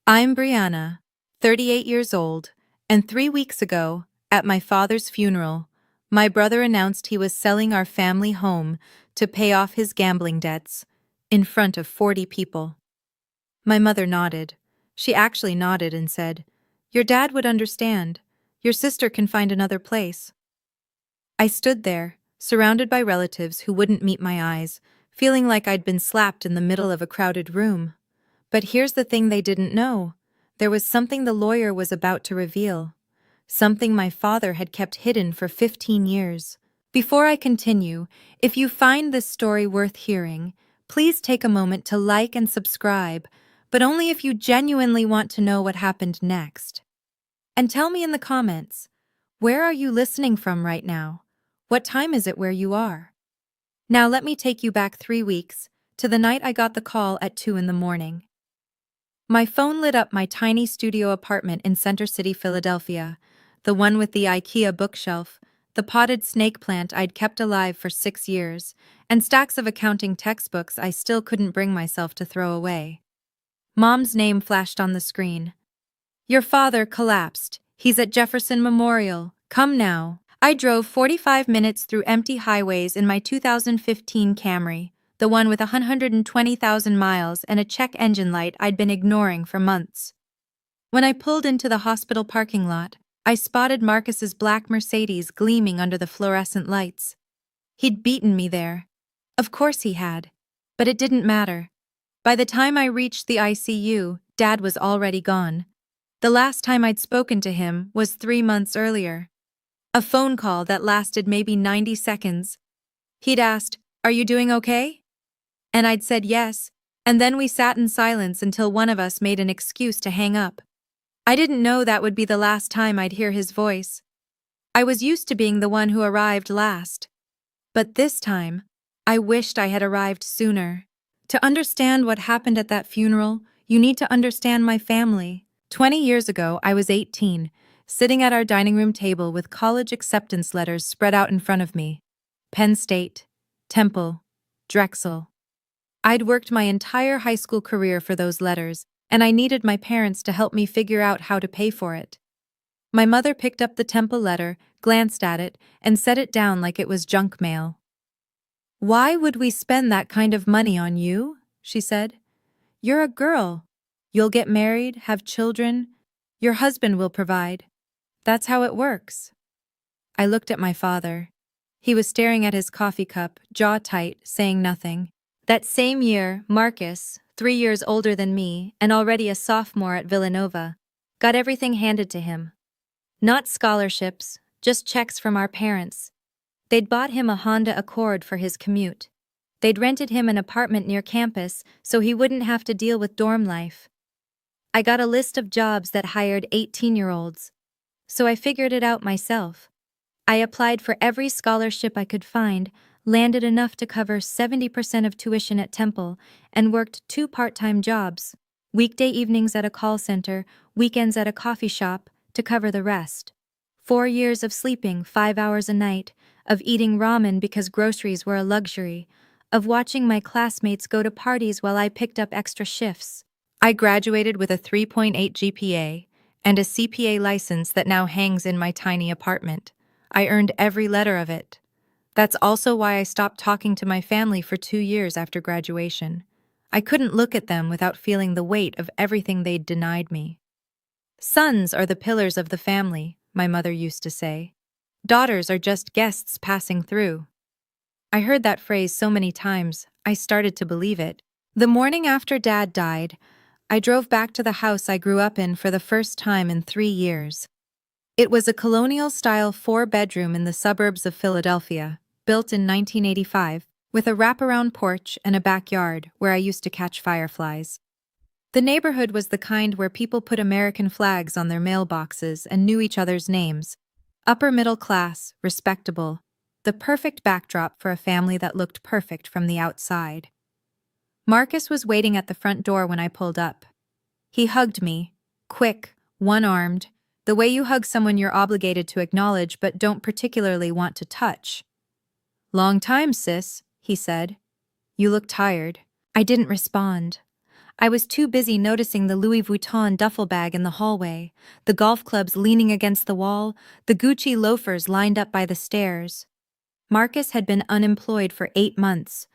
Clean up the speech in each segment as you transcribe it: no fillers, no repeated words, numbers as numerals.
I'm Brianna, 38 years old, and 3 weeks ago, at my father's funeral, my brother announced he was selling our family home to pay off his gambling debts in front of 40 people. My mother nodded. She actually nodded and said, "Your dad would understand. Your sister can find another place." I stood there, surrounded by relatives who wouldn't meet my eyes, feeling like I'd been slapped in the middle of a crowded room. But here's the thing they didn't know. There was something the lawyer was about to reveal. Something my father had kept hidden for 15 years. Before I continue, if you find this story worth hearing, please take a moment to like and subscribe, but only if you genuinely want to know what happened next. And tell me in the comments, where are you listening from right now? What time is it where you are? Now let me take you back 3 weeks, to the night I got the call at 2 in the morning. My phone lit up my tiny studio apartment in Center City, Philadelphia, the one with the IKEA bookshelf, the potted snake plant I'd kept alive for 6 years, and stacks of accounting textbooks I still couldn't bring myself to throw away. Mom's name flashed on the screen. "Your father collapsed. He's at Jefferson Memorial. Come now." I drove 45 minutes through empty highways in my 2015 Camry, the one with 120,000 miles and a check engine light I'd been ignoring for months. When I pulled into the hospital parking lot, I spotted Marcus's black Mercedes gleaming under the fluorescent lights. He'd beaten me there. Of course he had. But it didn't matter. By the time I reached the ICU, Dad was already gone. The last time I'd spoken to him was 3 months earlier. A phone call that lasted maybe 90 seconds. He'd asked, "Are you doing okay?" And I'd said yes, and then we sat in silence until one of us made an excuse to hang up. I didn't know that would be the last time I'd hear his voice. I was used to being the one who arrived last. But this time, I wished I had arrived sooner. To understand what happened at that funeral, you need to understand my family. 20 years ago, I was 18, sitting at our dining room table with college acceptance letters spread out in front of me. Penn State, Temple, Drexel. I'd worked my entire high school career for those letters, and I needed my parents to help me figure out how to pay for it. My mother picked up the Temple letter, glanced at it, and set it down like it was junk mail. "Why would we spend that kind of money on you?" she said. "You're a girl. You'll get married, have children. Your husband will provide. That's how it works." I looked at my father. He was staring at his coffee cup, jaw tight, saying nothing. That same year, Marcus, 3 years older than me and already a sophomore at Villanova, got everything handed to him. Not scholarships, just checks from our parents. They'd bought him a Honda Accord for his commute. They'd rented him an apartment near campus so he wouldn't have to deal with dorm life. I got a list of jobs that hired 18-year-olds, so I figured it out myself. I applied for every scholarship I could find, landed enough to cover 70% of tuition at Temple, and worked 2 part-time jobs, weekday evenings at a call center, weekends at a coffee shop, to cover the rest. 4 years of sleeping 5 hours a night, of eating ramen because groceries were a luxury, of watching my classmates go to parties while I picked up extra shifts. I graduated with a 3.8 GPA and a CPA license that now hangs in my tiny apartment. I earned every letter of it. That's also why I stopped talking to my family for 2 years after graduation. I couldn't look at them without feeling the weight of everything they'd denied me. "Sons are the pillars of the family," my mother used to say. "Daughters are just guests passing through." I heard that phrase so many times, I started to believe it. The morning after Dad died, I drove back to the house I grew up in for the first time in 3 years. It was a colonial-style 4-bedroom in the suburbs of Philadelphia, built in 1985, with a wraparound porch and a backyard where I used to catch fireflies. The neighborhood was the kind where people put American flags on their mailboxes and knew each other's names. Upper middle class, respectable, the perfect backdrop for a family that looked perfect from the outside. Marcus was waiting at the front door when I pulled up. He hugged me, quick, one-armed, the way you hug someone you're obligated to acknowledge but don't particularly want to touch. "Long time, sis," he said. "You look tired." I didn't respond. I was too busy noticing the Louis Vuitton duffel bag in the hallway, the golf clubs leaning against the wall, the Gucci loafers lined up by the stairs. Marcus had been unemployed for 8 months.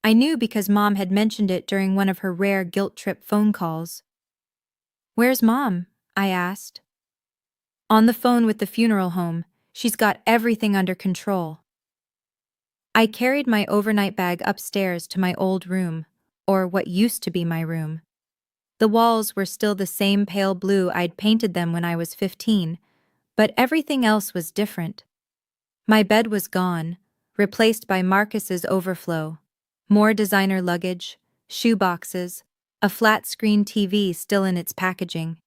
I knew because Mom had mentioned it during one of her rare guilt-trip phone calls. "Where's Mom?" I asked. "On the phone with the funeral home. She's got everything under control." I carried my overnight bag upstairs to my old room, or what used to be my room. The walls were still the same pale blue I'd painted them when I was 15, but everything else was different. My bed was gone, replaced by Marcus's overflow. More designer luggage, shoe boxes, a flat-screen TV still in its packaging.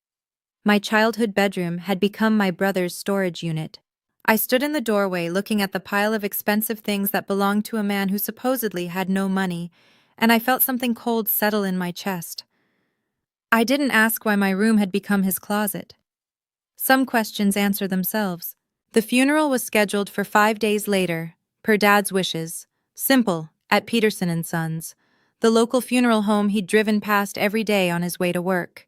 My childhood bedroom had become my brother's storage unit. I stood in the doorway looking at the pile of expensive things that belonged to a man who supposedly had no money, and I felt something cold settle in my chest. I didn't ask why my room had become his closet. Some questions answer themselves. The funeral was scheduled for 5 days later, per Dad's wishes. Simple, at Peterson and Sons, the local funeral home he'd driven past every day on his way to work.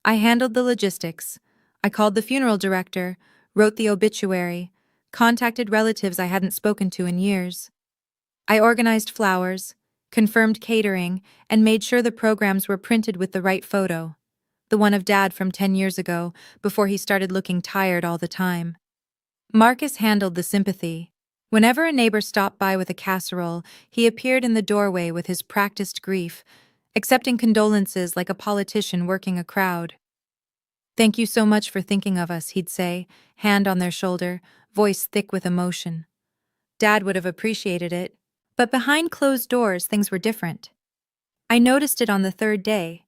I handled the logistics. I called the funeral director, wrote the obituary, contacted relatives I hadn't spoken to in years. I organized flowers, confirmed catering, and made sure the programs were printed with the right photo, the one of Dad from 10 years ago, before he started looking tired all the time. Marcus handled the sympathy. Whenever a neighbor stopped by with a casserole, he appeared in the doorway with his practiced grief, accepting condolences like a politician working a crowd. "Thank you so much for thinking of us," he'd say, hand on their shoulder, voice thick with emotion. Dad would have appreciated it. But behind closed doors, things were different. I noticed it on the 3rd day.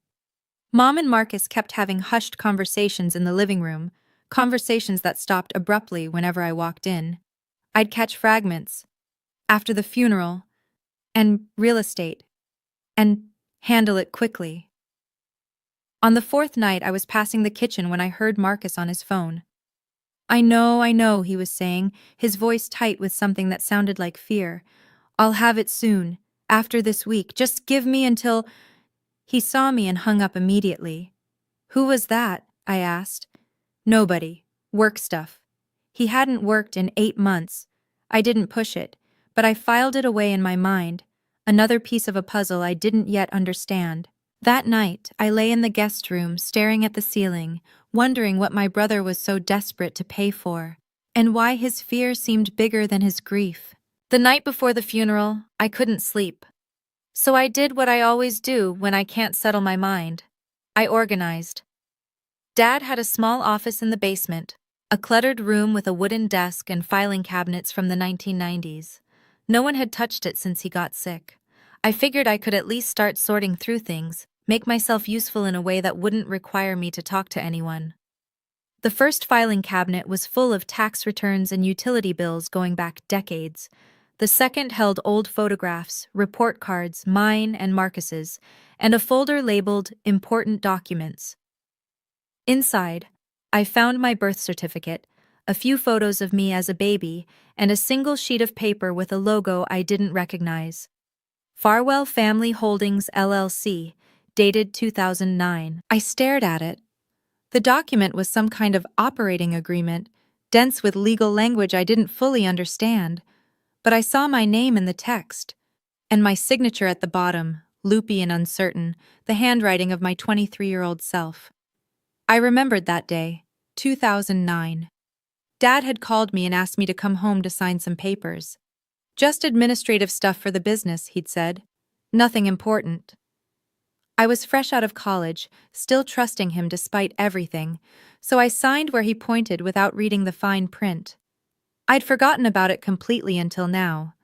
Mom and Marcus kept having hushed conversations in the living room, conversations that stopped abruptly whenever I walked in. I'd catch fragments. After the funeral, and real estate, and handle it quickly. On the 4th night, I was passing the kitchen when I heard Marcus on his phone. I know," he was saying, his voice tight with something that sounded like fear. "I'll have it soon, after this week. Just give me until—" He saw me and hung up immediately. "Who was that?" I asked. "Nobody. Work stuff." He hadn't worked in 8 months. I didn't push it, but I filed it away in my mind, another piece of a puzzle I didn't yet understand. That night, I lay in the guest room staring at the ceiling, wondering what my brother was so desperate to pay for, and why his fear seemed bigger than his grief. The night before the funeral, I couldn't sleep. So I did what I always do when I can't settle my mind. I organized. Dad had a small office in the basement, a cluttered room with a wooden desk and filing cabinets from the 1990s. No one had touched it since he got sick. I figured I could at least start sorting through things, make myself useful in a way that wouldn't require me to talk to anyone. The first filing cabinet was full of tax returns and utility bills going back decades. The second held old photographs, report cards, mine and Marcus's, and a folder labeled Important Documents. Inside, I found my birth certificate, a few photos of me as a baby, and a single sheet of paper with a logo I didn't recognize. Farwell Family Holdings LLC, dated 2009. I stared at it. The document was some kind of operating agreement, dense with legal language I didn't fully understand. But I saw my name in the text, and my signature at the bottom, loopy and uncertain, the handwriting of my 23-year-old self. I remembered that day, 2009. Dad had called me and asked me to come home to sign some papers. Just administrative stuff for the business, he'd said. Nothing important. I was fresh out of college, still trusting him despite everything, so I signed where he pointed without reading the fine print. I'd forgotten about it completely until now.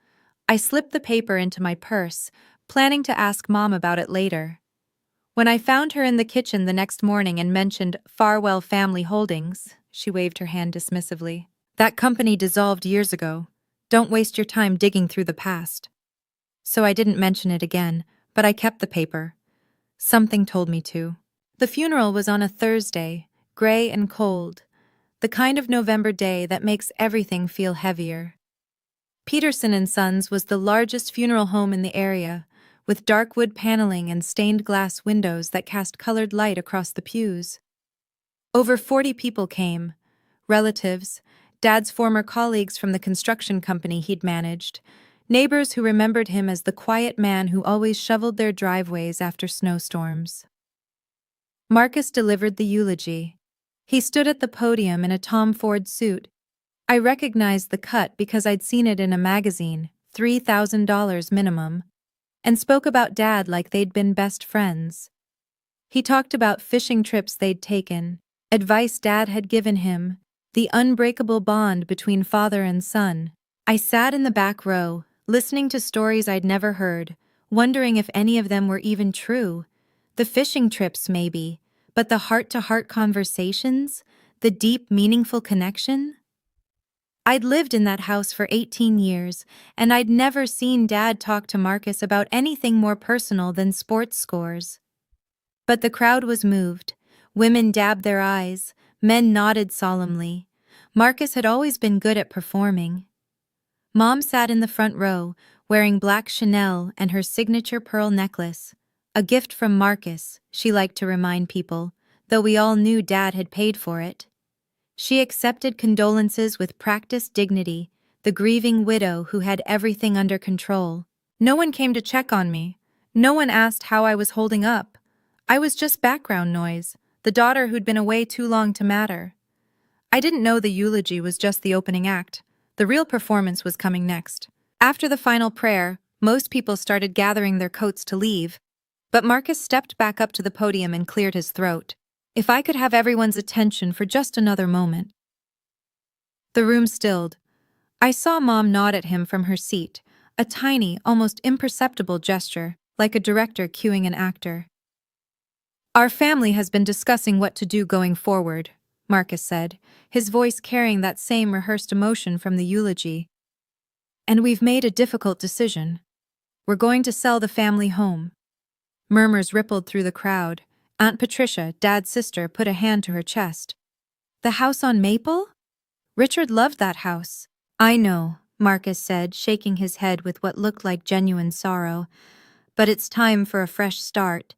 I slipped the paper into my purse, planning to ask Mom about it later. When I found her in the kitchen the next morning and mentioned Farwell Family Holdings, she waved her hand dismissively. "That company dissolved years ago. Don't waste your time digging through the past." So I didn't mention it again, but I kept the paper. Something told me to. The funeral was on a Thursday, gray and cold. The kind of November day that makes everything feel heavier. Peterson and Sons was the largest funeral home in the area, with dark wood paneling and stained glass windows that cast colored light across the pews. Over 40 people came, relatives, Dad's former colleagues from the construction company he'd managed, neighbors who remembered him as the quiet man who always shoveled their driveways after snowstorms. Marcus delivered the eulogy. He stood at the podium in a Tom Ford suit. I recognized the cut because I'd seen it in a magazine, $3,000 minimum, and spoke about Dad like they'd been best friends. He talked about fishing trips they'd taken, advice Dad had given him, the unbreakable bond between father and son. I sat in the back row, listening to stories I'd never heard, wondering if any of them were even true. The fishing trips, maybe, but the heart-to-heart conversations, the deep, meaningful connection? I'd lived in that house for 18 years, and I'd never seen Dad talk to Marcus about anything more personal than sports scores. But the crowd was moved. Women dabbed their eyes, men nodded solemnly. Marcus had always been good at performing. Mom sat in the front row, wearing black Chanel and her signature pearl necklace. A gift from Marcus, she liked to remind people, though we all knew Dad had paid for it. She accepted condolences with practiced dignity, the grieving widow who had everything under control. No one came to check on me. No one asked how I was holding up. I was just background noise, the daughter who'd been away too long to matter. I didn't know the eulogy was just the opening act. The real performance was coming next. After the final prayer, most people started gathering their coats to leave, but Marcus stepped back up to the podium and cleared his throat. If I could have everyone's attention for just another moment. The room stilled. I saw Mom nod at him from her seat, a tiny, almost imperceptible gesture, like a director cueing an actor. Our family has been discussing what to do going forward, Marcus said, his voice carrying that same rehearsed emotion from the eulogy. And we've made a difficult decision. We're going to sell the family home. Murmurs rippled through the crowd. Aunt Patricia, Dad's sister, put a hand to her chest. The house on Maple? Richard loved that house. I know, Marcus said, shaking his head with what looked like genuine sorrow. But it's time for a fresh start.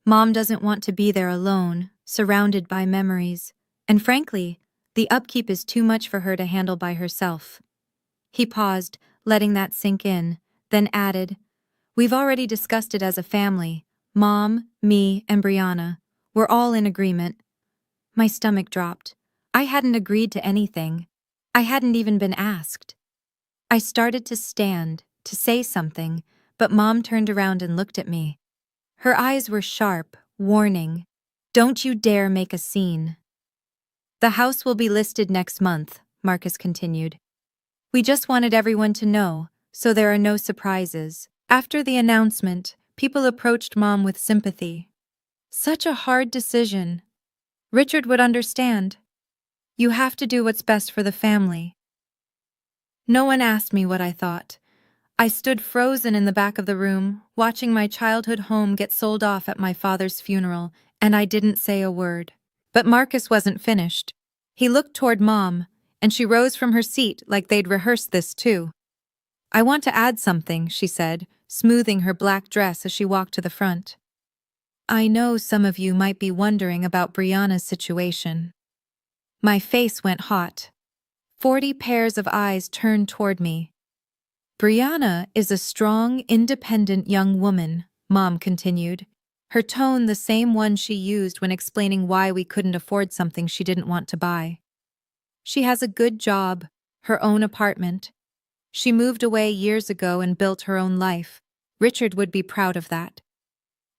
Mom doesn't want to be there alone, surrounded by memories. And frankly, the upkeep is too much for her to handle by herself. He paused, letting that sink in, then added, We've already discussed it as a family. Mom, me, and Brianna. We're all in agreement. My stomach dropped. I hadn't agreed to anything. I hadn't even been asked. I started to stand, to say something, but Mom turned around and looked at me. Her eyes were sharp, warning. Don't you dare make a scene. The house will be listed next month, Marcus continued. We just wanted everyone to know, so there are no surprises. After the announcement, people approached Mom with sympathy. Such a hard decision. Richard would understand. You have to do what's best for the family. No one asked me what I thought. I stood frozen in the back of the room, watching my childhood home get sold off at my father's funeral, and I didn't say a word. But Marcus wasn't finished. He looked toward Mom, and she rose from her seat like they'd rehearsed this too. I want to add something, she said, smoothing her black dress as she walked to the front. I know some of you might be wondering about Brianna's situation. My face went hot. 40 pairs of eyes turned toward me. Brianna is a strong, independent young woman, Mom continued, her tone the same one she used when explaining why we couldn't afford something she didn't want to buy. She has a good job, her own apartment. She moved away years ago and built her own life. Richard would be proud of that.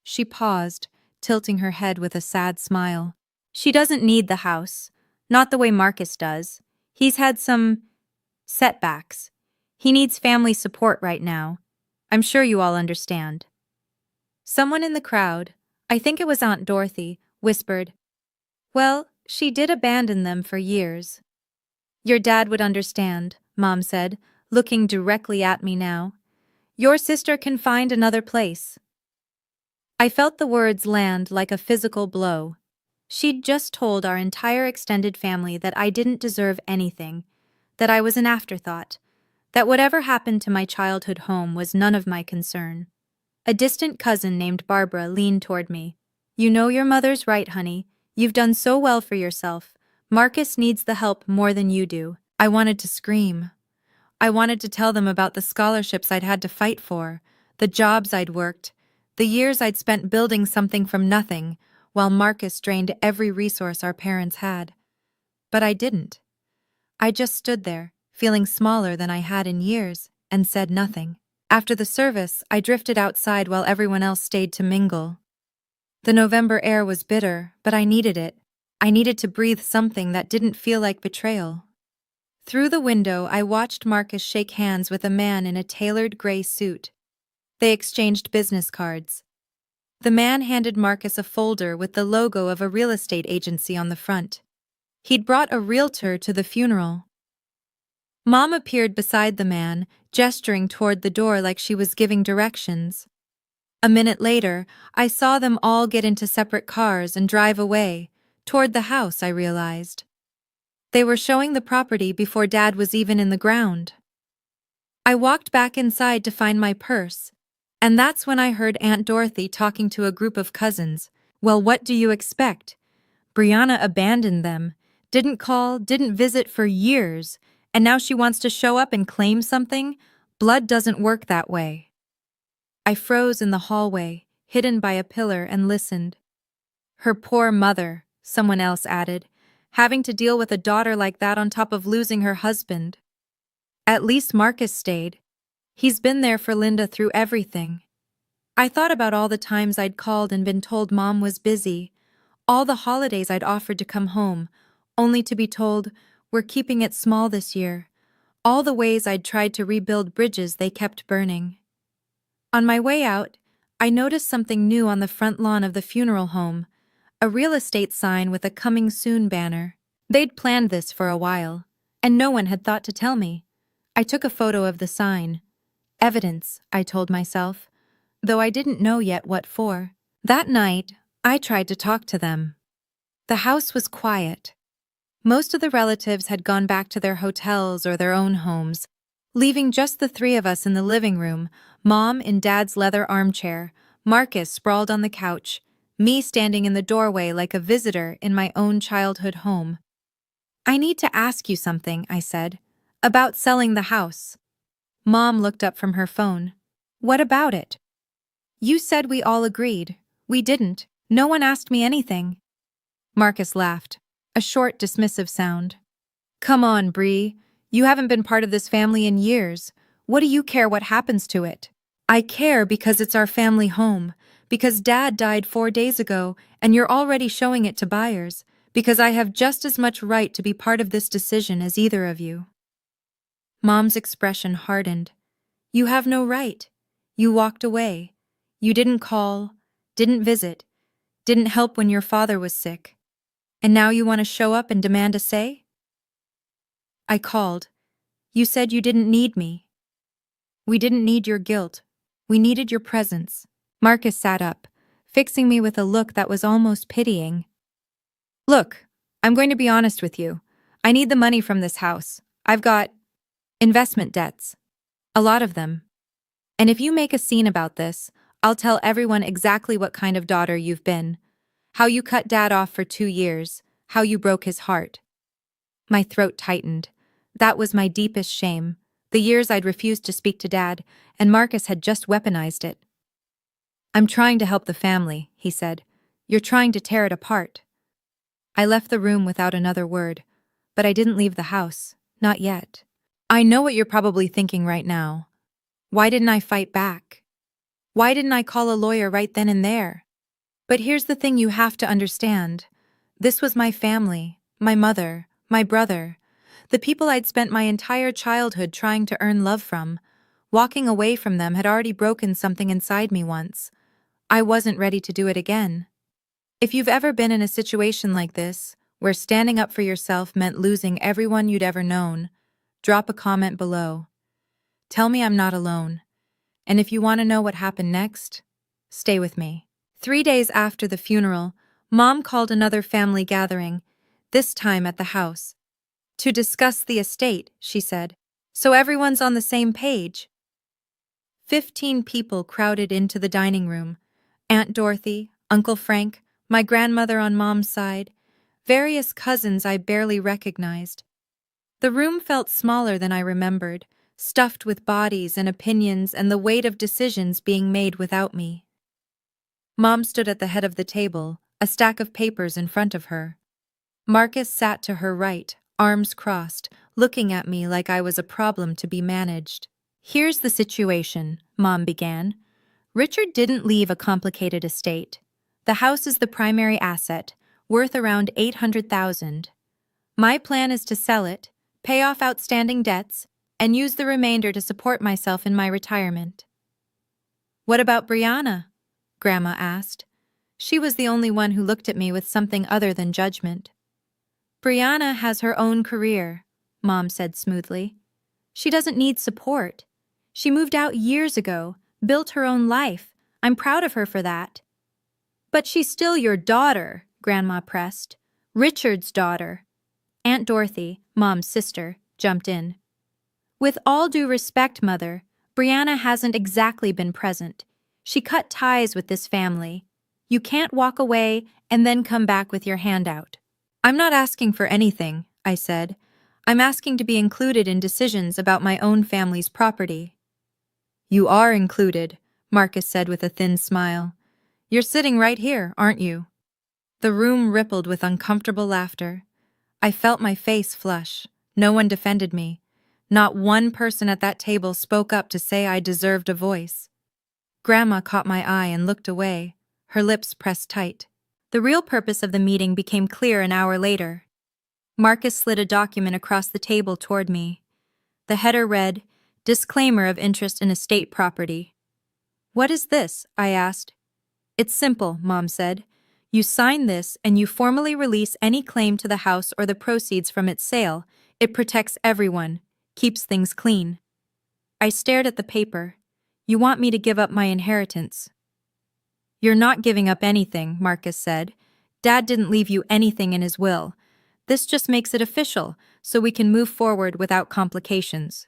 She paused, tilting her head with a sad smile. She doesn't need the house, not the way Marcus does. He's had some setbacks. He needs family support right now. I'm sure you all understand. Someone in the crowd, I think it was Aunt Dorothy, whispered, Well, she did abandon them for years. Your dad would understand, Mom said, looking directly at me now. Your sister can find another place. I felt the words land like a physical blow. She'd just told our entire extended family that I didn't deserve anything, that I was an afterthought, that whatever happened to my childhood home was none of my concern. A distant cousin named Barbara leaned toward me. You know your mother's right, honey. You've done so well for yourself. Marcus needs the help more than you do. I wanted to scream. I wanted to tell them about the scholarships I'd had to fight for, the jobs I'd worked, the years I'd spent building something from nothing, while Marcus drained every resource our parents had. But I didn't. I just stood there, feeling smaller than I had in years, and said nothing. After the service, I drifted outside while everyone else stayed to mingle. The November air was bitter, but I needed it. I needed to breathe something that didn't feel like betrayal. Through the window, I watched Marcus shake hands with a man in a tailored gray suit. They exchanged business cards. The man handed Marcus a folder with the logo of a real estate agency on the front. He'd brought a realtor to the funeral. Mom appeared beside the man, gesturing toward the door like she was giving directions. A minute later, I saw them all get into separate cars and drive away, toward the house, I realized. They were showing the property before Dad was even in the ground. I walked back inside to find my purse, and that's when I heard Aunt Dorothy talking to a group of cousins. Well, what do you expect? Brianna abandoned them, didn't call, didn't visit for years, and now she wants to show up and claim something? Blood doesn't work that way. I froze in the hallway, hidden by a pillar, and listened. Her poor mother, someone else added, having to deal with a daughter like that on top of losing her husband. At least Marcus stayed. He's been there for Linda through everything. I thought about all the times I'd called and been told Mom was busy, all the holidays I'd offered to come home, only to be told, we're keeping it small this year, all the ways I'd tried to rebuild bridges they kept burning. On my way out, I noticed something new on the front lawn of the funeral home, a real estate sign with a coming soon banner. They'd planned this for a while, and no one had thought to tell me. I took a photo of the sign. Evidence, I told myself, though I didn't know yet what for. That night, I tried to talk to them. The house was quiet. Most of the relatives had gone back to their hotels or their own homes, leaving just the three of us in the living room, Mom in Dad's leather armchair, Marcus sprawled on the couch, me standing in the doorway like a visitor in my own childhood home. I need to ask you something, I said, about selling the house. Mom looked up from her phone. What about it? You said we all agreed. We didn't. No one asked me anything. Marcus laughed, a short, dismissive sound. Come on, Bree. You haven't been part of this family in years. What do you care what happens to it? I care because it's our family home, because Dad died 4 days ago and you're already showing it to buyers, because I have just as much right to be part of this decision as either of you. Mom's expression hardened. You have no right. You walked away. You didn't call, didn't visit, didn't help when your father was sick. And now you want to show up and demand a say? I called. You said you didn't need me. We didn't need your guilt. We needed your presence. Marcus sat up, fixing me with a look that was almost pitying. Look, I'm going to be honest with you. I need the money from this house. I've got investment debts. A lot of them. And if you make a scene about this, I'll tell everyone exactly what kind of daughter you've been. How you cut Dad off for 2 years. How you broke his heart. My throat tightened. That was my deepest shame. The years I'd refused to speak to Dad, and Marcus had just weaponized it. I'm trying to help the family, he said. You're trying to tear it apart. I left the room without another word, but I didn't leave the house. Not yet. I know what you're probably thinking right now. Why didn't I fight back? Why didn't I call a lawyer right then and there? But here's the thing you have to understand. This was my family, my mother, my brother, the people I'd spent my entire childhood trying to earn love from. Walking away from them had already broken something inside me once. I wasn't ready to do it again. If you've ever been in a situation like this, where standing up for yourself meant losing everyone you'd ever known, drop a comment below. Tell me I'm not alone. And if you want to know what happened next, stay with me. 3 days after the funeral, Mom called another family gathering, this time at the house. To discuss the estate, she said. So everyone's on the same page. 15 people crowded into the dining room. Aunt Dorothy, Uncle Frank, my grandmother on Mom's side, various cousins I barely recognized. The room felt smaller than I remembered, stuffed with bodies and opinions and the weight of decisions being made without me. Mom stood at the head of the table, a stack of papers in front of her. Marcus sat to her right, arms crossed, looking at me like I was a problem to be managed. "Here's the situation," Mom began. "Richard didn't leave a complicated estate. The house is the primary asset, worth around $800,000. My plan is to sell it, pay off outstanding debts, and use the remainder to support myself in my retirement." "What about Brianna?" Grandma asked. She was the only one who looked at me with something other than judgment. "Brianna has her own career," Mom said smoothly. "She doesn't need support. She moved out years ago, built her own life. I'm proud of her for that." "But she's still your daughter," Grandma pressed. "Richard's daughter." Aunt Dorothy, Mom's sister, jumped in. "With all due respect, Mother, Brianna hasn't exactly been present. She cut ties with this family. You can't walk away and then come back with your hand out." "I'm not asking for anything," I said. "I'm asking to be included in decisions about my own family's property." "You are included," Marcus said with a thin smile. "You're sitting right here, aren't you?" The room rippled with uncomfortable laughter. I felt my face flush. No one defended me. Not one person at that table spoke up to say I deserved a voice. Grandma caught my eye and looked away, her lips pressed tight. The real purpose of the meeting became clear an hour later. Marcus slid a document across the table toward me. The header read, "Disclaimer of interest in estate property." "What is this?" I asked. "It's simple," Mom said. "You sign this and you formally release any claim to the house or the proceeds from its sale. It protects everyone, keeps things clean." I stared at the paper. "You want me to give up my inheritance?" "You're not giving up anything," Marcus said. "Dad didn't leave you anything in his will. This just makes it official, so we can move forward without complications."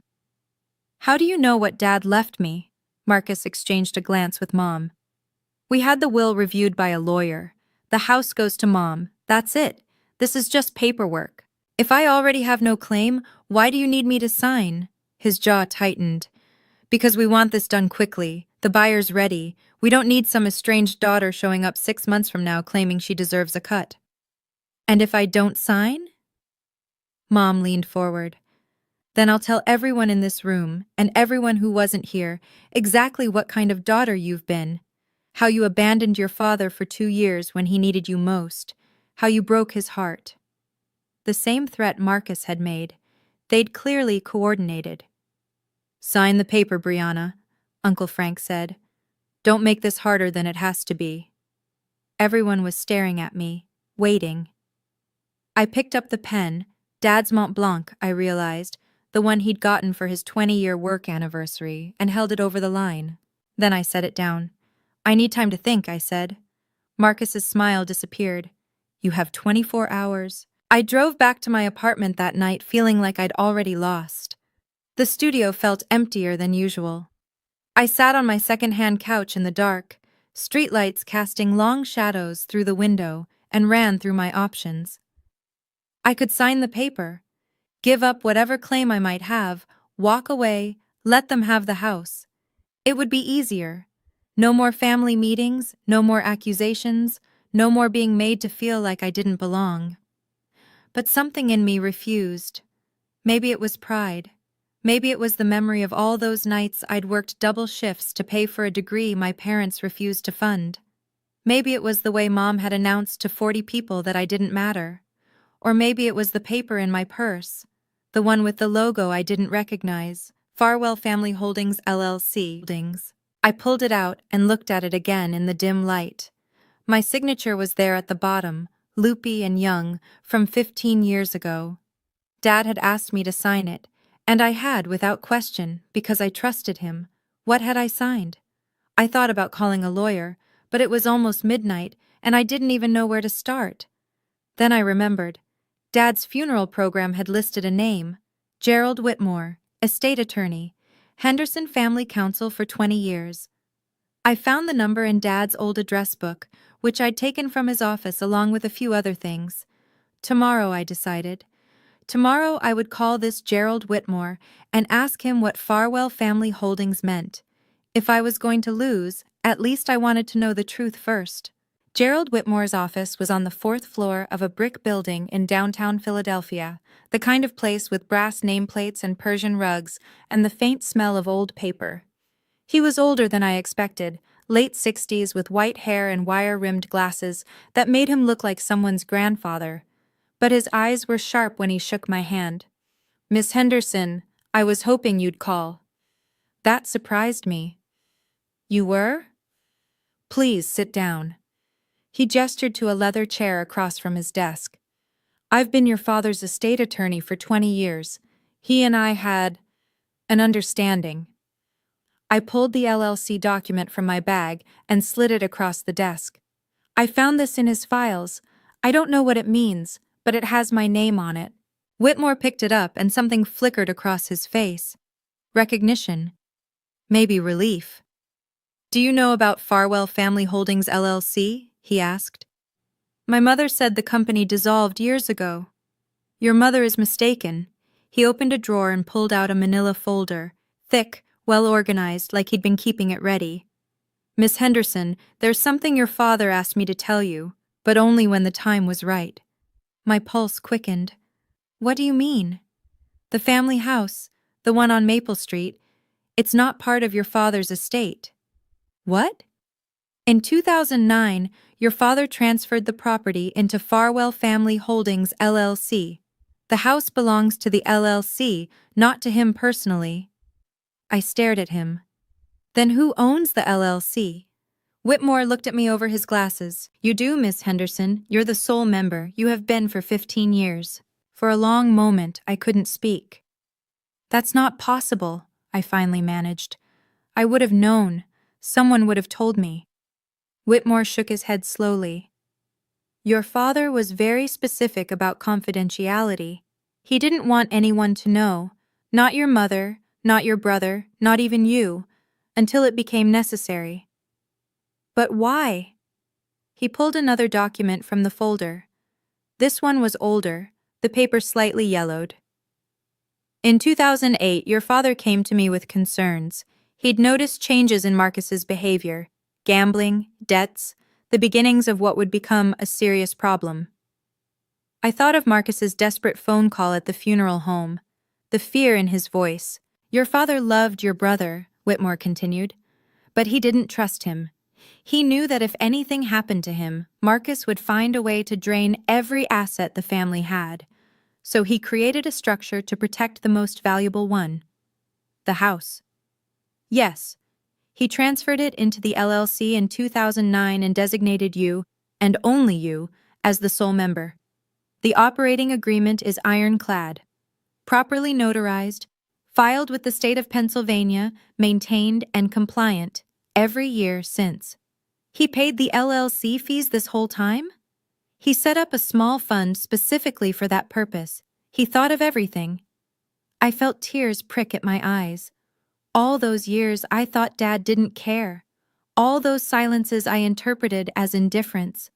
"How do you know what Dad left me?" Marcus exchanged a glance with Mom. "We had the will reviewed by a lawyer. The house goes to Mom. That's it. This is just paperwork. If I already have no claim, why do you need me to sign?" His jaw tightened. "Because we want this done quickly. The buyer's ready. We don't need some estranged daughter showing up 6 months from now claiming she deserves a cut." "And if I don't sign?" Mom leaned forward. "Then I'll tell everyone in this room, and everyone who wasn't here, exactly what kind of daughter you've been. How you abandoned your father for 2 years when he needed you most. How you broke his heart." The same threat Marcus had made. They'd clearly coordinated. "Sign the paper, Brianna," Uncle Frank said. "Don't make this harder than it has to be." Everyone was staring at me, waiting. I picked up the pen, Dad's Mont Blanc, I realized, the one he'd gotten for his 20-year work anniversary, and held it over the line. Then I set it down. "I need time to think," I said. Marcus's smile disappeared. "You have 24 hours. I drove back to my apartment that night feeling like I'd already lost. The studio felt emptier than usual. I sat on my second-hand couch in the dark, streetlights casting long shadows through the window, and ran through my options. I could sign the paper, give up whatever claim I might have, walk away, let them have the house. It would be easier. No more family meetings, no more accusations, no more being made to feel like I didn't belong. But something in me refused. Maybe it was pride. Maybe it was the memory of all those nights I'd worked double shifts to pay for a degree my parents refused to fund. Maybe it was the way Mom had announced to 40 people that I didn't matter. Or maybe it was the paper in my purse, the one with the logo I didn't recognize, Farwell Family Holdings LLC. I pulled it out and looked at it again in the dim light. My signature was there at the bottom, loopy and young, from 15 years ago. Dad had asked me to sign it, and I had without question, because I trusted him. What had I signed? I thought about calling a lawyer, but it was almost midnight, and I didn't even know where to start. Then I remembered. Dad's funeral program had listed a name, Gerald Whitmore, estate attorney, Henderson Family Council for 20 years. I found the number in Dad's old address book, which I'd taken from his office along with a few other things. Tomorrow, I decided. Tomorrow I would call this Gerald Whitmore and ask him what Farwell Family Holdings meant. If I was going to lose, at least I wanted to know the truth first. Gerald Whitmore's office was on the 4th floor of a brick building in downtown Philadelphia, the kind of place with brass nameplates and Persian rugs and the faint smell of old paper. He was older than I expected, late 60s with white hair and wire-rimmed glasses that made him look like someone's grandfather. But his eyes were sharp when he shook my hand. "Miss Henderson, I was hoping you'd call." That surprised me. "You were? Please sit down." He gestured to a leather chair across from his desk. "I've been your father's estate attorney for 20 years. He and I had an understanding." I pulled the LLC document from my bag and slid it across the desk. "I found this in his files. I don't know what it means, but it has my name on it." Whitmore picked it up and something flickered across his face. Recognition. Maybe relief. "Do you know about Farwell Family Holdings LLC?" he asked. "My mother said the company dissolved years ago." "Your mother is mistaken." He opened a drawer and pulled out a manila folder, thick, well-organized, like he'd been keeping it ready. "Miss Henderson, there's something your father asked me to tell you, but only when the time was right." My pulse quickened. "What do you mean?" "The family house, the one on Maple Street, it's not part of your father's estate." "What?" "In 2009, your father transferred the property into Farwell Family Holdings LLC. The house belongs to the LLC, not to him personally." I stared at him. "Then who owns the LLC?" Whitmore looked at me over his glasses. "You do, Miss Henderson. You're the sole member. You have been for 15 years. For a long moment, I couldn't speak. "That's not possible," I finally managed. "I would have known. Someone would have told me." Whitmore shook his head slowly. "Your father was very specific about confidentiality. He didn't want anyone to know. Not your mother, not your brother, not even you, until it became necessary." "But why?" He pulled another document from the folder. This one was older, the paper slightly yellowed. "In 2008, your father came to me with concerns. He'd noticed changes in Marcus's behavior, gambling, debts, the beginnings of what would become a serious problem." I thought of Marcus's desperate phone call at the funeral home, the fear in his voice. "Your father loved your brother," Whitmore continued, "but he didn't trust him. He knew that if anything happened to him, Marcus would find a way to drain every asset the family had. So he created a structure to protect the most valuable one, the house." "Yes. He transferred it into the LLC in 2009 and designated you, and only you, as the sole member. The operating agreement is ironclad, properly notarized, filed with the state of Pennsylvania, maintained and compliant every year since." "He paid the LLC fees this whole time?" "He set up a small fund specifically for that purpose. He thought of everything." I felt tears prick at my eyes. All those years I thought Dad didn't care. All those silences I interpreted as indifference.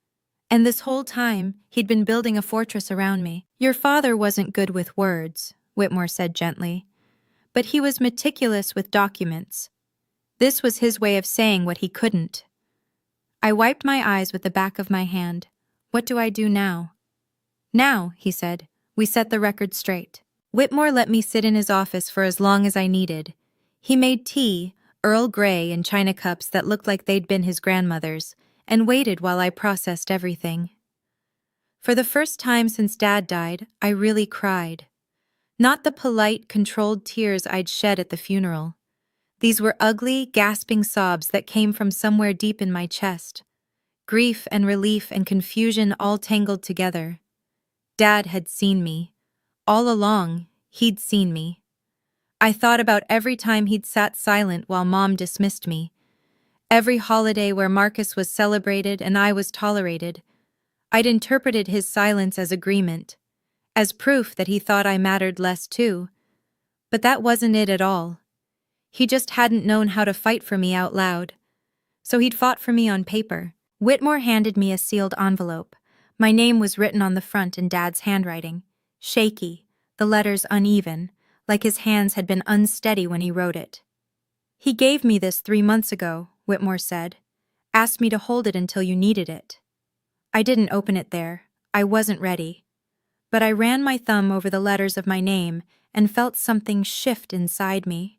And this whole time, he'd been building a fortress around me. "Your father wasn't good with words," Whitmore said gently, "but he was meticulous with documents. This was his way of saying what he couldn't." I wiped my eyes with the back of my hand. "What do I do now?" "Now," he said, "we set the record straight." Whitmore let me sit in his office for as long as I needed. He made tea, Earl Grey, in china cups that looked like they'd been his grandmother's, and waited while I processed everything. For the first time since Dad died, I really cried. Not the polite, controlled tears I'd shed at the funeral. These were ugly, gasping sobs that came from somewhere deep in my chest. Grief and relief and confusion all tangled together. Dad had seen me. All along, he'd seen me. I thought about every time he'd sat silent while Mom dismissed me. Every holiday where Marcus was celebrated and I was tolerated. I'd interpreted his silence as agreement, as proof that he thought I mattered less too. But that wasn't it at all. He just hadn't known how to fight for me out loud. So he'd fought for me on paper. Whitmore handed me a sealed envelope. My name was written on the front in Dad's handwriting. Shaky, the letters uneven, like his hands had been unsteady when he wrote it. He gave me this 3 months ago, Whitmore said. Asked me to hold it until you needed it. I didn't open it there. I wasn't ready. But I ran my thumb over the letters of my name and felt something shift inside me.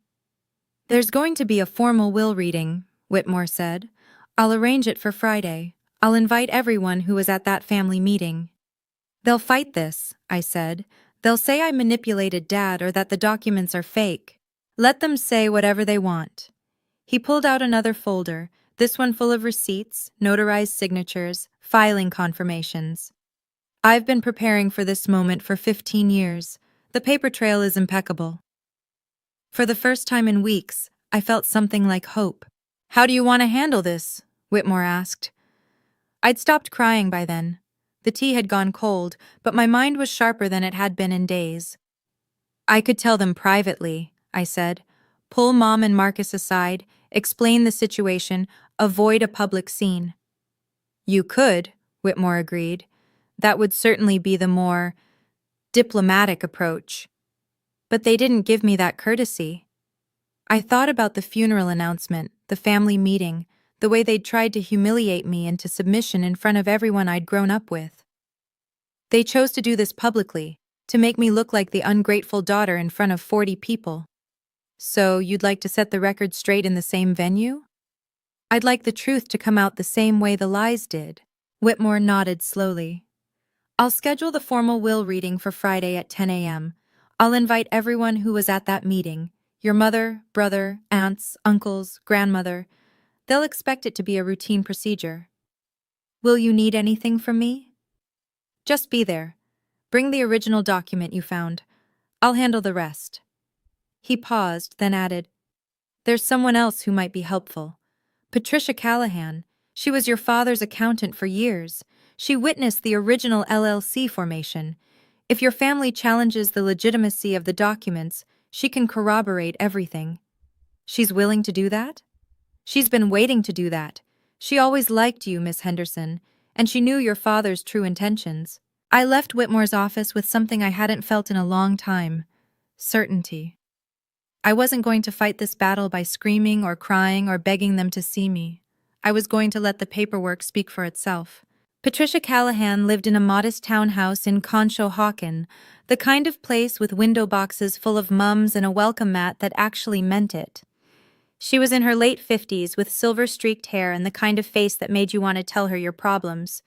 There's going to be a formal will reading, Whitmore said. I'll arrange it for Friday. I'll invite everyone who was at that family meeting. They'll fight this, I said. They'll say I manipulated Dad or that the documents are fake. Let them say whatever they want. He pulled out another folder, this one full of receipts, notarized signatures, filing confirmations. I've been preparing for this moment for 15 years. The paper trail is impeccable. For the first time in weeks, I felt something like hope. How do you want to handle this? Whitmore asked. I'd stopped crying by then. The tea had gone cold, but my mind was sharper than it had been in days. I could tell them privately, I said. Pull Mom and Marcus aside, explain the situation, avoid a public scene. You could, Whitmore agreed. That would certainly be the more diplomatic approach. But they didn't give me that courtesy. I thought about the funeral announcement, the family meeting, the way they'd tried to humiliate me into submission in front of everyone I'd grown up with. They chose to do this publicly, to make me look like the ungrateful daughter in front of 40 people. So you'd like to set the record straight in the same venue? I'd like the truth to come out the same way the lies did. Whitmore nodded slowly. I'll schedule the formal will reading for Friday at 10 a.m. I'll invite everyone who was at that meeting. Your mother, brother, aunts, uncles, grandmother. They'll expect it to be a routine procedure. Will you need anything from me? Just be there. Bring the original document you found. I'll handle the rest. He paused, then added, There's someone else who might be helpful. Patricia Callahan. She was your father's accountant for years. She witnessed the original LLC formation. If your family challenges the legitimacy of the documents, she can corroborate everything. She's willing to do that? She's been waiting to do that. She always liked you, Miss Henderson, and she knew your father's true intentions. I left Whitmore's office with something I hadn't felt in a long time. Certainty. I wasn't going to fight this battle by screaming or crying or begging them to see me. I was going to let the paperwork speak for itself. Patricia Callahan lived in a modest townhouse in Conshohocken, the kind of place with window boxes full of mums and a welcome mat that actually meant it. She was in her late 50s with silver-streaked hair and the kind of face that made you want to tell her your problems.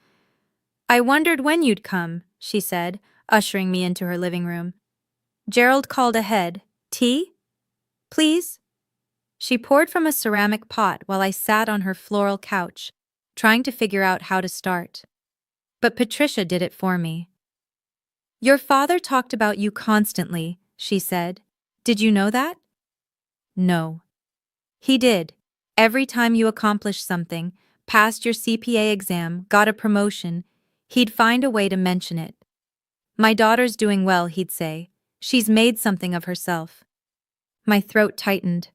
I wondered when you'd come, she said, ushering me into her living room. Gerald called ahead. Tea? Please? She poured from a ceramic pot while I sat on her floral couch, trying to figure out how to start. But Patricia did it for me. Your father talked about you constantly, she said. Did you know that? No. He did. Every time you accomplished something, passed your CPA exam, got a promotion, he'd find a way to mention it. My daughter's doing well, he'd say. She's made something of herself. My throat tightened.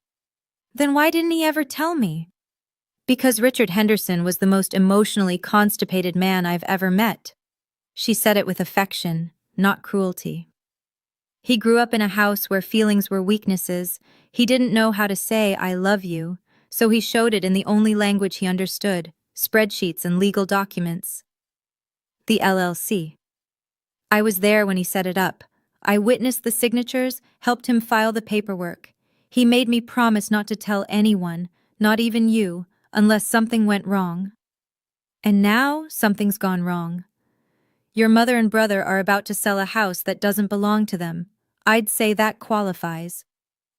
Then why didn't he ever tell me? Because Richard Henderson was the most emotionally constipated man I've ever met. She said it with affection, not cruelty. He grew up in a house where feelings were weaknesses. He didn't know how to say, I love you, so he showed it in the only language he understood, spreadsheets and legal documents. The LLC. I was there when he set it up. I witnessed the signatures, helped him file the paperwork. He made me promise not to tell anyone, not even you, unless something went wrong. And now something's gone wrong. Your mother and brother are about to sell a house that doesn't belong to them. I'd say that qualifies.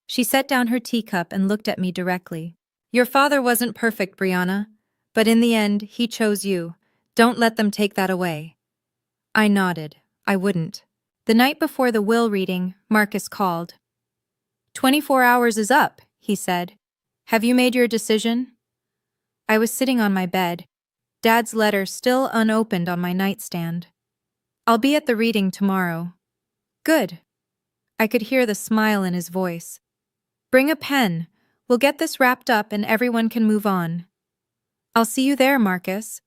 She set down her teacup and looked at me directly. Your father wasn't perfect, Brianna, but in the end, he chose you. Don't let them take that away. I nodded. I wouldn't. The night before the will reading, Marcus called. 24 hours is up, he said. Have you made your decision? I was sitting on my bed, Dad's letter still unopened on my nightstand. I'll be at the reading tomorrow. Good. I could hear the smile in his voice. Bring a pen. We'll get this wrapped up and everyone can move on. I'll see you there, Marcus.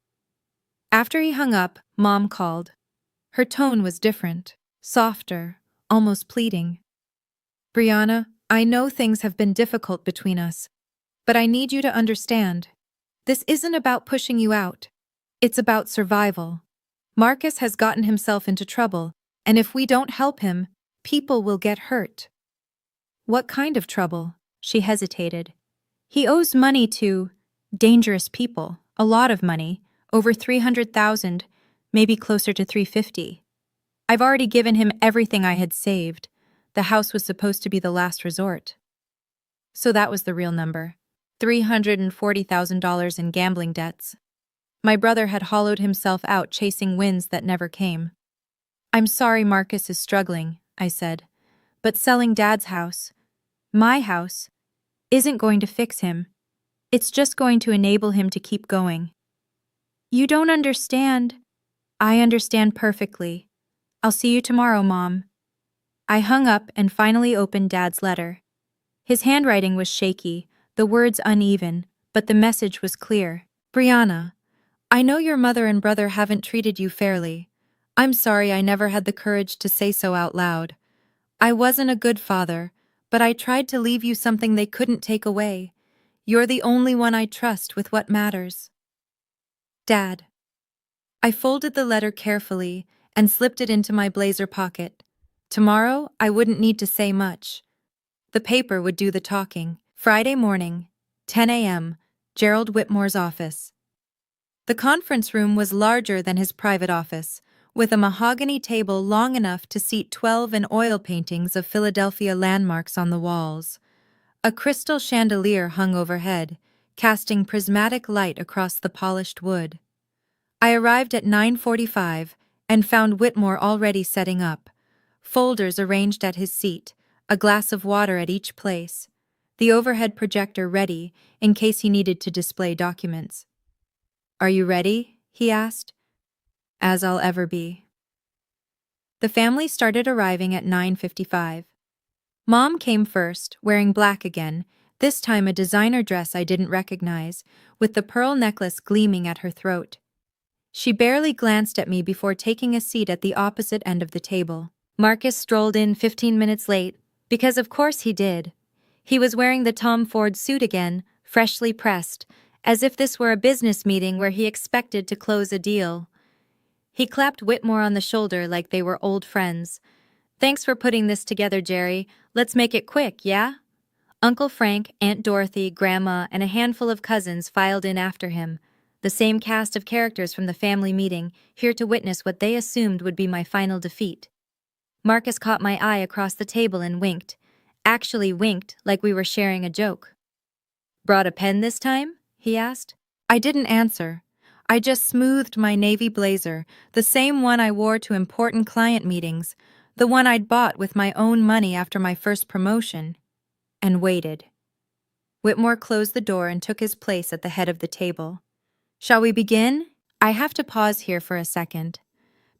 After he hung up, Mom called. Her tone was different, softer, almost pleading. Brianna, I know things have been difficult between us, but I need you to understand. This isn't about pushing you out. It's about survival. Marcus has gotten himself into trouble, and if we don't help him, people will get hurt. What kind of trouble? She hesitated. He owes money to dangerous people, a lot of money, over 300,000, maybe closer to 350. I've already given him everything I had saved. The house was supposed to be the last resort. So that was the real number. $340,000 in gambling debts. My brother had hollowed himself out chasing wins that never came. I'm sorry Marcus is struggling, I said, but selling Dad's house, my house, isn't going to fix him. It's just going to enable him to keep going. You don't understand. I understand perfectly. I'll see you tomorrow, Mom. I hung up and finally opened Dad's letter. His handwriting was shaky, the words uneven, but the message was clear. Brianna, I know your mother and brother haven't treated you fairly. I'm sorry I never had the courage to say so out loud. I wasn't a good father, but I tried to leave you something they couldn't take away. You're the only one I trust with what matters. Dad. I folded the letter carefully and slipped it into my blazer pocket. Tomorrow, I wouldn't need to say much. The paper would do the talking. Friday morning, 10 a.m., Gerald Whitmore's office. The conference room was larger than his private office, with a mahogany table long enough to seat 12 and oil paintings of Philadelphia landmarks on the walls. A crystal chandelier hung overhead, casting prismatic light across the polished wood. I arrived at 9:45 and found Whitmore already setting up, folders arranged at his seat, a glass of water at each place, the overhead projector ready in case he needed to display documents. Are you ready? He asked. As I'll ever be. The family started arriving at 9:55. Mom came first, wearing black again, this time a designer dress I didn't recognize, with the pearl necklace gleaming at her throat. She barely glanced at me before taking a seat at the opposite end of the table. Marcus strolled in 15 minutes late, because of course he did. He was wearing the Tom Ford suit again, freshly pressed, as if this were a business meeting where he expected to close a deal. He clapped Whitmore on the shoulder like they were old friends. Thanks for putting this together, Jerry. Let's make it quick, yeah? Uncle Frank, Aunt Dorothy, Grandma, and a handful of cousins filed in after him, the same cast of characters from the family meeting, here to witness what they assumed would be my final defeat. Marcus caught my eye across the table and winked. Actually winked like we were sharing a joke. Brought a pen this time? He asked. I didn't answer. I just smoothed my navy blazer, the same one I wore to important client meetings, the one I'd bought with my own money after my first promotion, and waited. Whitmore closed the door and took his place at the head of the table. Shall we begin? I have to pause here for a second,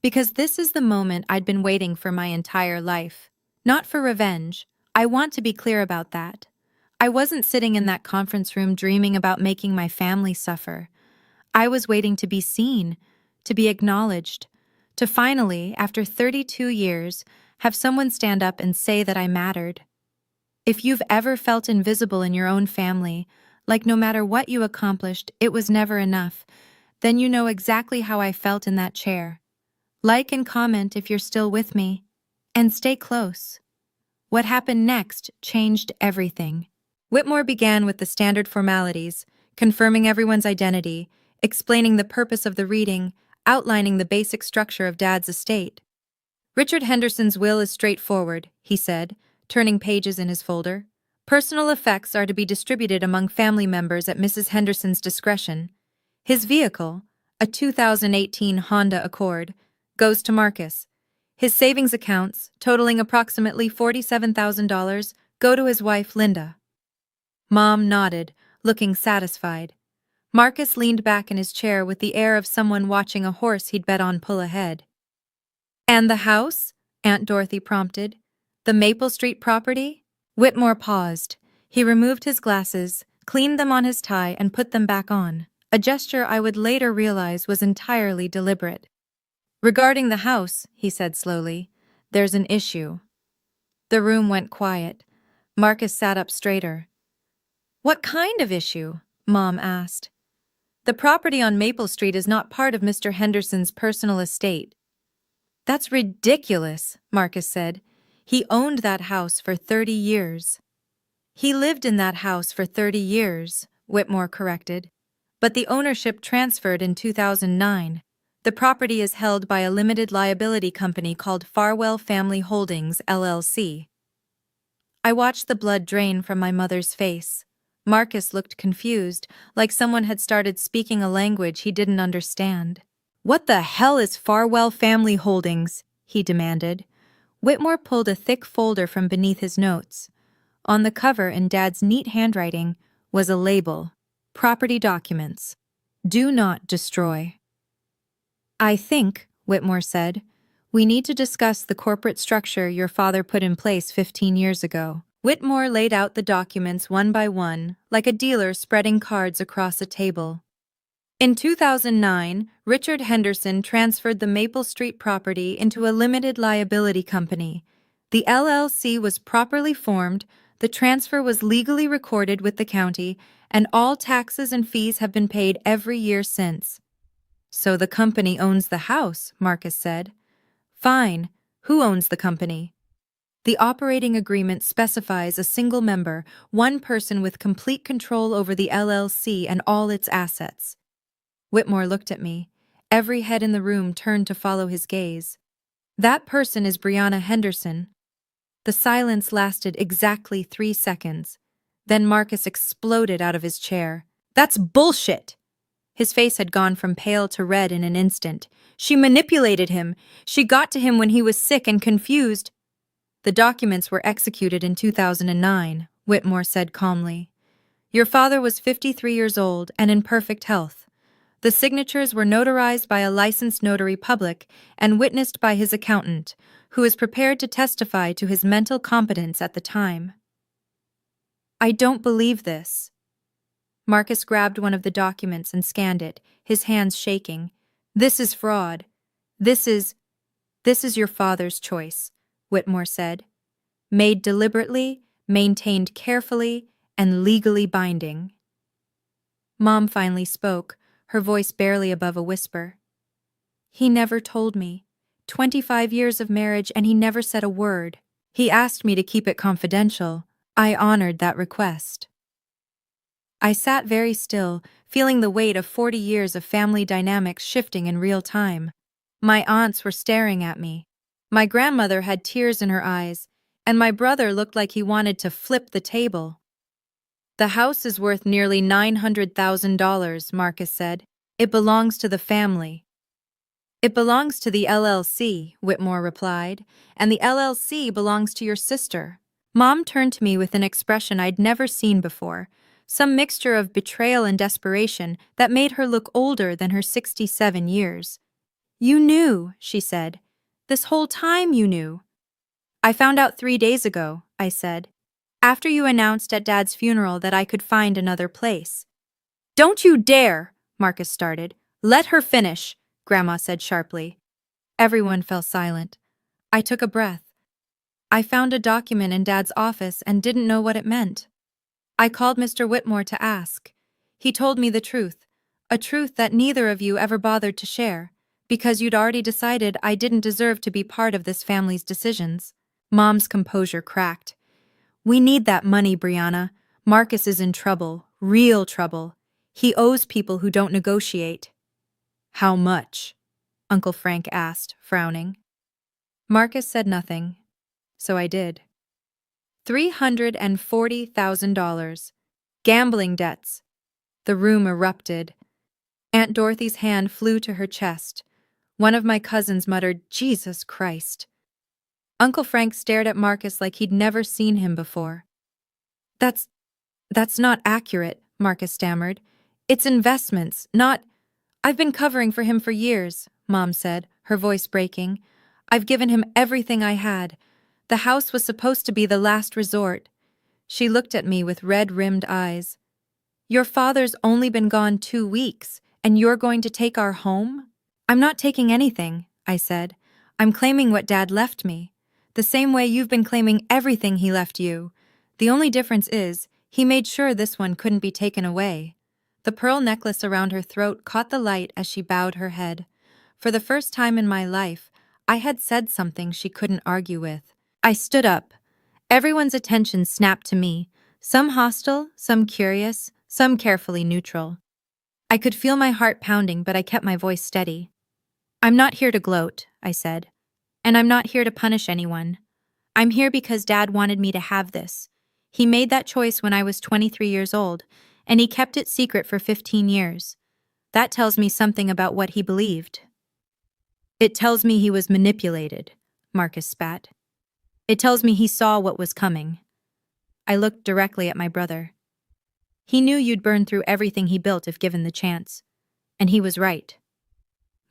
because this is the moment I'd been waiting for my entire life. Not for revenge. I want to be clear about that. I wasn't sitting in that conference room dreaming about making my family suffer. I was waiting to be seen, to be acknowledged, to finally, after 32 years, have someone stand up and say that I mattered. If you've ever felt invisible in your own family, like no matter what you accomplished, it was never enough, then you know exactly how I felt in that chair. Like and comment if you're still with me. And stay close. What happened next changed everything. Whitmore began with the standard formalities, confirming everyone's identity, explaining the purpose of the reading, outlining the basic structure of Dad's estate. Richard Henderson's will is straightforward, he said, turning pages in his folder. Personal effects are to be distributed among family members at Mrs. Henderson's discretion. His vehicle, a 2018 Honda Accord, goes to Marcus. His savings accounts, totaling approximately $47,000, go to his wife, Linda. Mom nodded, looking satisfied. Marcus leaned back in his chair with the air of someone watching a horse he'd bet on pull ahead. And the house? Aunt Dorothy prompted. The Maple Street property? Whitmore paused. He removed his glasses, cleaned them on his tie, and put them back on, a gesture I would later realize was entirely deliberate. "Regarding the house," he said slowly, "there's an issue." The room went quiet. Marcus sat up straighter. "What kind of issue?" Mom asked. "The property on Maple Street is not part of Mr. Henderson's personal estate." "That's ridiculous," Marcus said. "He owned that house for 30 years. "He lived in that house for 30 years, Whitmore corrected. "But the ownership transferred in 2009. The property is held by a limited liability company called Farwell Family Holdings, LLC. I watched the blood drain from my mother's face. Marcus looked confused, like someone had started speaking a language he didn't understand. "What the hell is Farwell Family Holdings?" he demanded. Whitmore pulled a thick folder from beneath his notes. On the cover, in Dad's neat handwriting, was a label: "Property Documents. Do not destroy." "I think," Whitmore said, "we need to discuss the corporate structure your father put in place 15 years ago." Whitmore laid out the documents one by one, like a dealer spreading cards across a table. In 2009, Richard Henderson transferred the Maple Street property into a limited liability company. The LLC was properly formed, the transfer was legally recorded with the county, and all taxes and fees have been paid every year since. "So the company owns the house," Marcus said. "Fine. Who owns the company?" "The operating agreement specifies a single member, one person with complete control over the LLC and all its assets." Whitmore looked at me. Every head in the room turned to follow his gaze. "That person is Brianna Henderson." The silence lasted exactly 3 seconds. Then Marcus exploded out of his chair. "That's bullshit!" His face had gone from pale to red in an instant. "She manipulated him. She got to him when he was sick and confused." "The documents were executed in 2009, Whitmore said calmly. "Your father was 53 years old and in perfect health. The signatures were notarized by a licensed notary public and witnessed by his accountant, who is prepared to testify to his mental competence at the time." "I don't believe this." Marcus grabbed one of the documents and scanned it, his hands shaking. "This is fraud. This is your father's choice," Whitmore said. "Made deliberately, maintained carefully, and legally binding." Mom finally spoke, her voice barely above a whisper. "He never told me. 25 years of marriage and he never said a word. He asked me to keep it confidential. I honored that request." I sat very still, feeling the weight of 40 years of family dynamics shifting in real time. My aunts were staring at me. My grandmother had tears in her eyes, and my brother looked like he wanted to flip the table. "The house is worth nearly $900,000, Marcus said. "It belongs to the family." "It belongs to the LLC, Whitmore replied, "and the LLC belongs to your sister." Mom turned to me with an expression I'd never seen before, some mixture of betrayal and desperation that made her look older than her 67 years. "You knew," she said. "This whole time you knew." "I found out 3 days ago," I said, "after you announced at Dad's funeral that I could find another place." "Don't you dare!" Marcus started. "Let her finish," Grandma said sharply. Everyone fell silent. I took a breath. "I found a document in Dad's office and didn't know what it meant. I called Mr. Whitmore to ask. He told me the truth, a truth that neither of you ever bothered to share, because you'd already decided I didn't deserve to be part of this family's decisions." Mom's composure cracked. "We need that money, Brianna. Marcus is in trouble, real trouble. He owes people who don't negotiate." "How much?" Uncle Frank asked, frowning. Marcus said nothing, so I did. $340,000. Gambling debts. The room erupted. Aunt Dorothy's hand flew to her chest. One of my cousins muttered, "Jesus Christ." Uncle Frank stared at Marcus like he'd never seen him before. That's not accurate," Marcus stammered. "It's investments, not—" "I've been covering for him for years," Mom said, her voice breaking. "I've given him everything I had. The house was supposed to be the last resort. She looked at me with red-rimmed eyes. Your father's only been gone 2 weeks, and you're going to take our home? I'm not taking anything, I said. I'm claiming what Dad left me. The same way you've been claiming everything he left you. The only difference is, he made sure this one couldn't be taken away. The pearl necklace around her throat caught the light as she bowed her head. For the first time in my life, I had said something she couldn't argue with. I stood up. Everyone's attention snapped to me, some hostile, some curious, some carefully neutral. I could feel my heart pounding, but I kept my voice steady. I'm not here to gloat, I said. And I'm not here to punish anyone. I'm here because Dad wanted me to have this. He made that choice when I was 23 years old, and he kept it secret for 15 years. That tells me something about what he believed. It tells me he was manipulated, Marcus spat. It tells me he saw what was coming. I looked directly at my brother. He knew you'd burn through everything he built if given the chance. And he was right.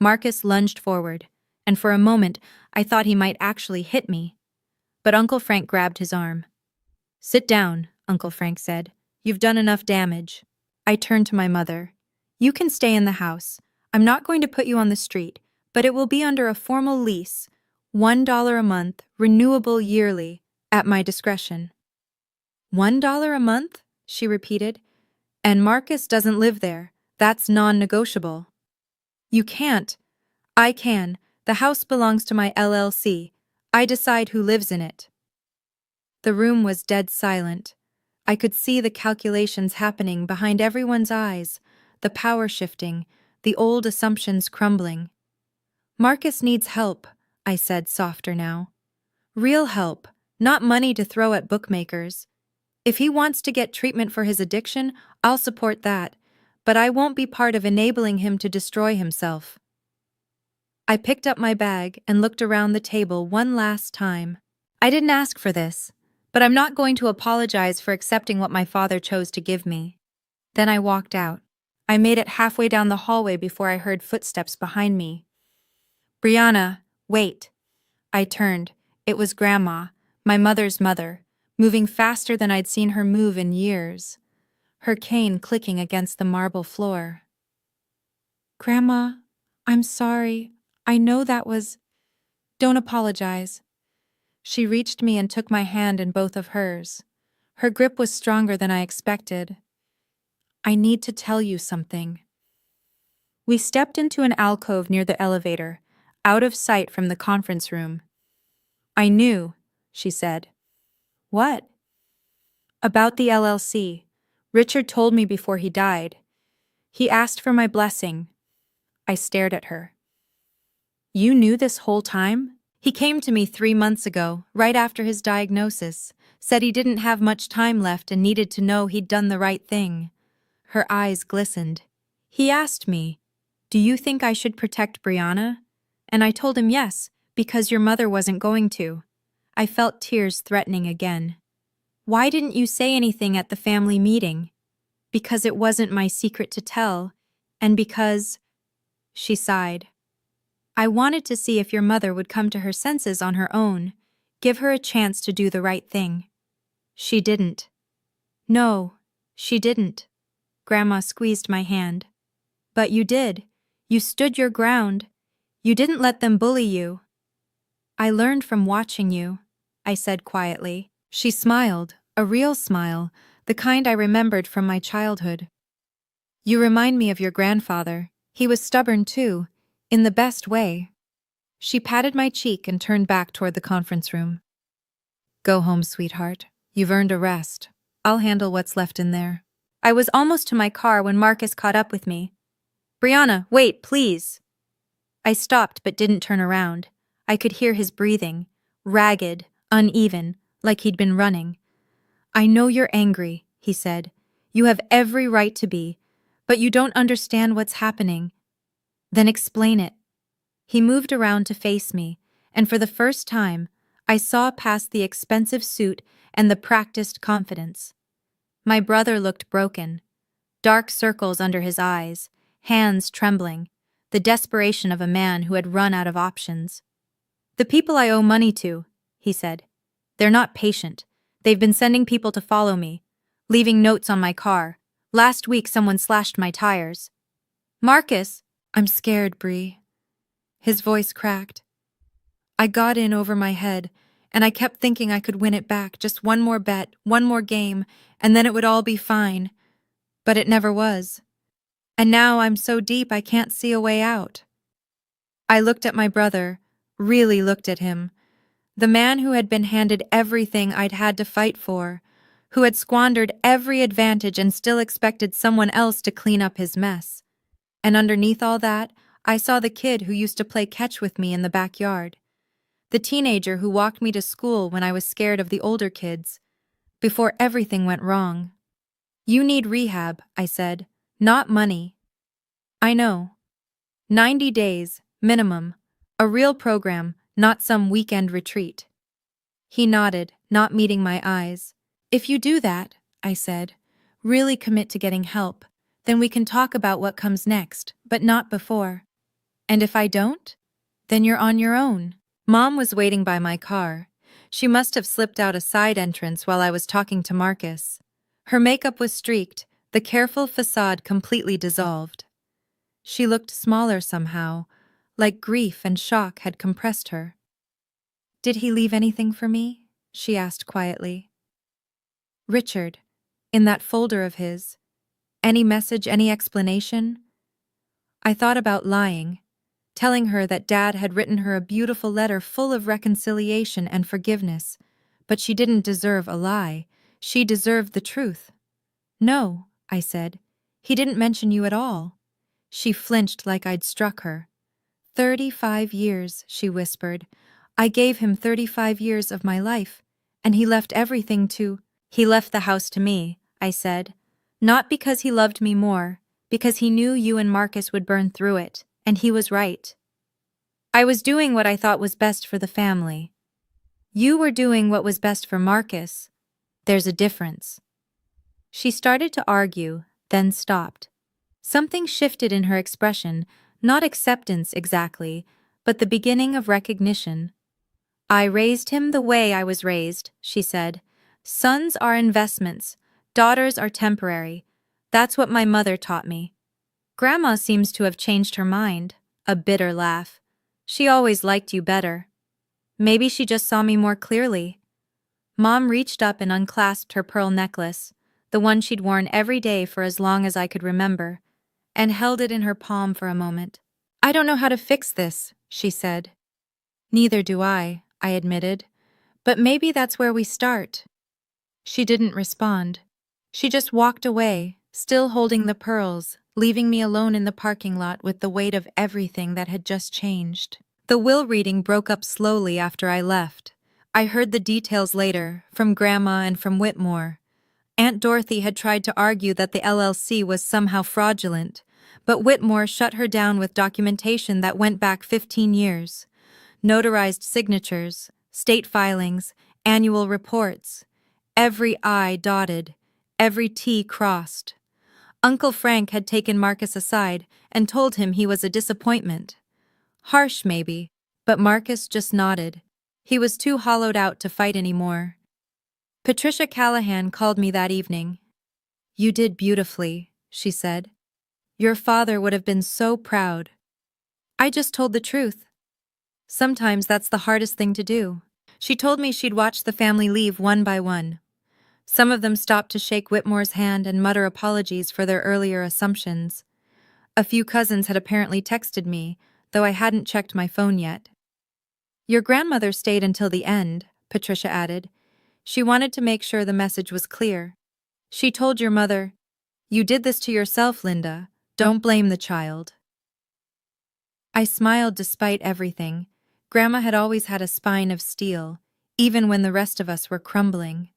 Marcus lunged forward, and for a moment I thought he might actually hit me. But Uncle Frank grabbed his arm. Sit down, Uncle Frank said. You've done enough damage. I turned to my mother. You can stay in the house. I'm not going to put you on the street, but it will be under a formal lease. $1 a month, renewable yearly, at my discretion. $1 a month? She repeated. And Marcus doesn't live there. That's non-negotiable. You can't. I can. The house belongs to my LLC. I decide who lives in it. The room was dead silent. I could see the calculations happening behind everyone's eyes, the power shifting, the old assumptions crumbling. Marcus needs help, I said softer now. Real help, not money to throw at bookmakers. If he wants to get treatment for his addiction, I'll support that, but I won't be part of enabling him to destroy himself. I picked up my bag and looked around the table one last time. I didn't ask for this, but I'm not going to apologize for accepting what my father chose to give me. Then I walked out. I made it halfway down the hallway before I heard footsteps behind me. Brianna, wait. I turned. It was Grandma, my mother's mother, moving faster than I'd seen her move in years, her cane clicking against the marble floor. Grandma, I'm sorry. I know that was... Don't apologize. She reached me and took my hand in both of hers. Her grip was stronger than I expected. I need to tell you something. We stepped into an alcove near the elevator, out of sight from the conference room. I knew, she said. What? About the LLC. Richard told me before he died. He asked for my blessing. I stared at her. You knew this whole time? He came to me 3 months ago, right after his diagnosis, said he didn't have much time left and needed to know he'd done the right thing. Her eyes glistened. He asked me, do you think I should protect Brianna? And I told him yes, because your mother wasn't going to. I felt tears threatening again. Why didn't you say anything at the family meeting? Because it wasn't my secret to tell, and because... She sighed. I wanted to see if your mother would come to her senses on her own, give her a chance to do the right thing. She didn't. No, she didn't. Grandma squeezed my hand. But you did. You stood your ground. You didn't let them bully you. I learned from watching you, I said quietly. She smiled, a real smile, the kind I remembered from my childhood. You remind me of your grandfather. He was stubborn too, in the best way. She patted my cheek and turned back toward the conference room. Go home, sweetheart. You've earned a rest. I'll handle what's left in there. I was almost to my car when Marcus caught up with me. Brianna, wait, please. I stopped but didn't turn around. I could hear his breathing, ragged, uneven, like he'd been running. I know you're angry, he said. You have every right to be, but you don't understand what's happening. Then explain it. He moved around to face me, and for the first time, I saw past the expensive suit and the practiced confidence. My brother looked broken. Dark circles under his eyes, hands trembling, the desperation of a man who had run out of options. The people I owe money to, he said. They're not patient. They've been sending people to follow me, leaving notes on my car. Last week someone slashed my tires. Marcus! I'm scared, Bree. His voice cracked. I got in over my head, and I kept thinking I could win it back, just one more bet, one more game, and then it would all be fine. But it never was. And now I'm so deep I can't see a way out. I looked at my brother, really looked at him. The man who had been handed everything I'd had to fight for, who had squandered every advantage and still expected someone else to clean up his mess. And underneath all that, I saw the kid who used to play catch with me in the backyard. The teenager who walked me to school when I was scared of the older kids, before everything went wrong. You need rehab, I said, not money. I know. 90 days, minimum. A real program, not some weekend retreat. He nodded, not meeting my eyes. If you do that, I said, really commit to getting help, then we can talk about what comes next, but not before. And if I don't? Then you're on your own. Mom was waiting by my car. She must have slipped out a side entrance while I was talking to Marcus. Her makeup was streaked, the careful facade completely dissolved. She looked smaller somehow, like grief and shock had compressed her. Did he leave anything for me? She asked quietly. Richard, in that folder of his. Any message, any explanation? I thought about lying, telling her that Dad had written her a beautiful letter full of reconciliation and forgiveness, but she didn't deserve a lie. She deserved the truth. No, I said. He didn't mention you at all. She flinched like I'd struck her. 35 years, she whispered. I gave him 35 years of my life, and he left everything to— He left the house to me, I said. Not because he loved me more, because he knew you and Marcus would burn through it, and he was right. I was doing what I thought was best for the family. You were doing what was best for Marcus. There's a difference. She started to argue, then stopped. Something shifted in her expression, not acceptance exactly, but the beginning of recognition. I raised him the way I was raised, she said. Sons are investments, daughters are temporary. That's what my mother taught me. Grandma seems to have changed her mind, a bitter laugh. She always liked you better. Maybe she just saw me more clearly. Mom reached up and unclasped her pearl necklace, the one she'd worn every day for as long as I could remember, and held it in her palm for a moment. I don't know how to fix this, she said. Neither do I admitted. But maybe that's where we start. She didn't respond. She just walked away, still holding the pearls, leaving me alone in the parking lot with the weight of everything that had just changed. The will reading broke up slowly after I left. I heard the details later, from Grandma and from Whitmore. Aunt Dorothy had tried to argue that the LLC was somehow fraudulent, but Whitmore shut her down with documentation that went back 15 years. Notarized signatures, state filings, annual reports. Every I dotted, every T crossed. Uncle Frank had taken Marcus aside and told him he was a disappointment. Harsh, maybe, but Marcus just nodded. He was too hollowed out to fight anymore. Patricia Callahan called me that evening. You did beautifully, she said. Your father would have been so proud. I just told the truth. Sometimes that's the hardest thing to do. She told me she'd watched the family leave one by one. Some of them stopped to shake Whitmore's hand and mutter apologies for their earlier assumptions. A few cousins had apparently texted me, though I hadn't checked my phone yet. Your grandmother stayed until the end, Patricia added. She wanted to make sure the message was clear. She told your mother, "You did this to yourself, Linda. Don't blame the child." I smiled despite everything. Grandma had always had a spine of steel, even when the rest of us were crumbling.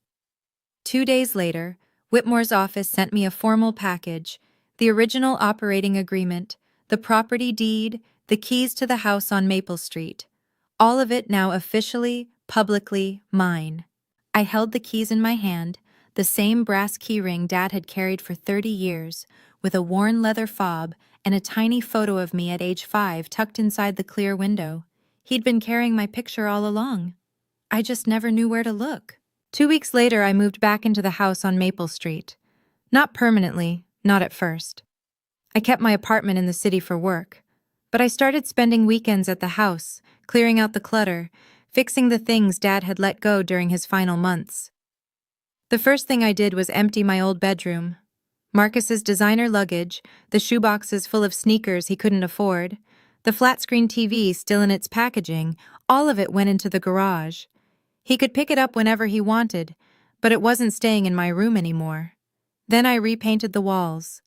2 days later, Whitmore's office sent me a formal package, the original operating agreement, the property deed, the keys to the house on Maple Street. All of it now officially, publicly mine. I held the keys in my hand, the same brass keyring Dad had carried for 30 years, with a worn leather fob and a tiny photo of me at age 5 tucked inside the clear window. He'd been carrying my picture all along. I just never knew where to look. 2 weeks later, I moved back into the house on Maple Street. Not permanently, not at first. I kept my apartment in the city for work. But I started spending weekends at the house, clearing out the clutter, fixing the things Dad had let go during his final months. The first thing I did was empty my old bedroom. Marcus's designer luggage, the shoeboxes full of sneakers he couldn't afford, the flat-screen TV still in its packaging, all of it went into the garage. He could pick it up whenever he wanted, but it wasn't staying in my room anymore. Then I repainted the walls.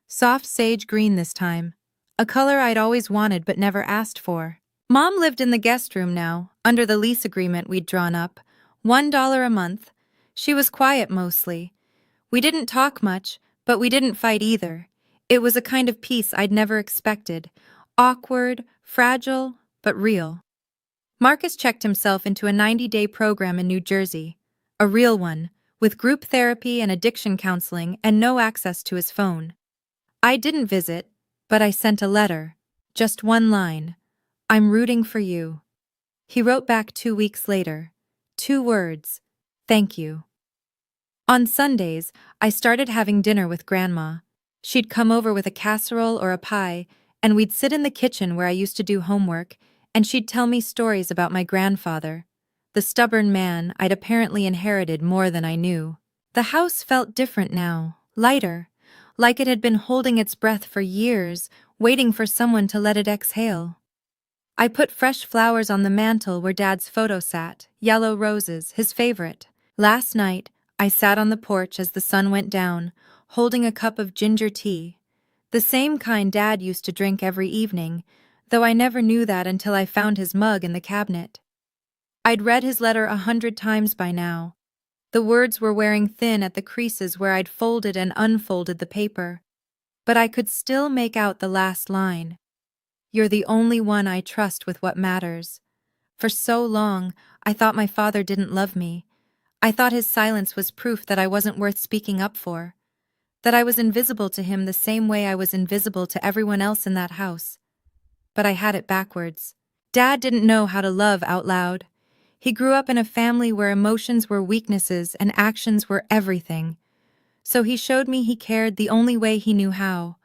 Soft sage green this time, a color I'd always wanted but never asked for. Mom lived in the guest room now, under the lease agreement we'd drawn up, $1 a month. She was quiet mostly. We didn't talk much, but we didn't fight either. It was a kind of peace I'd never expected. Awkward, fragile, but real. Marcus checked himself into a 90-day program in New Jersey. A real one, with group therapy and addiction counseling and no access to his phone. I didn't visit, but I sent a letter. Just one line. I'm rooting for you. He wrote back 2 weeks later. 2 words. Thank you. On Sundays, I started having dinner with Grandma. She'd come over with a casserole or a pie, and we'd sit in the kitchen where I used to do homework, and she'd tell me stories about my grandfather, the stubborn man I'd apparently inherited more than I knew. The house felt different now, lighter, like it had been holding its breath for years, waiting for someone to let it exhale. I put fresh flowers on the mantel where Dad's photo sat, yellow roses, his favorite. Last night, I sat on the porch as the sun went down, holding a cup of ginger tea, the same kind Dad used to drink every evening, though I never knew that until I found his mug in the cabinet. I'd read his letter 100 times by now. The words were wearing thin at the creases where I'd folded and unfolded the paper. But I could still make out the last line. You're the only one I trust with what matters. For so long, I thought my father didn't love me. I thought his silence was proof that I wasn't worth speaking up for. That I was invisible to him the same way I was invisible to everyone else in that house. But I had it backwards. Dad didn't know how to love out loud. He grew up in a family where emotions were weaknesses and actions were everything. So he showed me he cared the only way he knew how,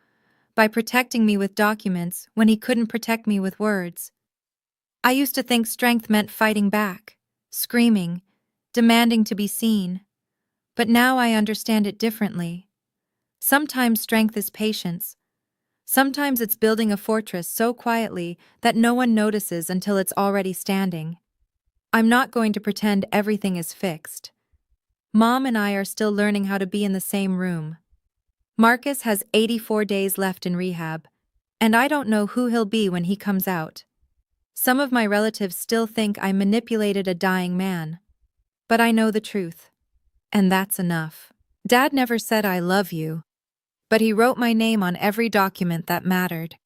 by protecting me with documents when he couldn't protect me with words. I used to think strength meant fighting back, screaming, demanding to be seen. But now I understand it differently. Sometimes strength is patience. Sometimes it's building a fortress so quietly that no one notices until it's already standing. I'm not going to pretend everything is fixed. Mom and I are still learning how to be in the same room. Marcus has 84 days left in rehab, and I don't know who he'll be when he comes out. Some of my relatives still think I manipulated a dying man. But I know the truth. And that's enough. Dad never said I love you, but he wrote my name on every document that mattered.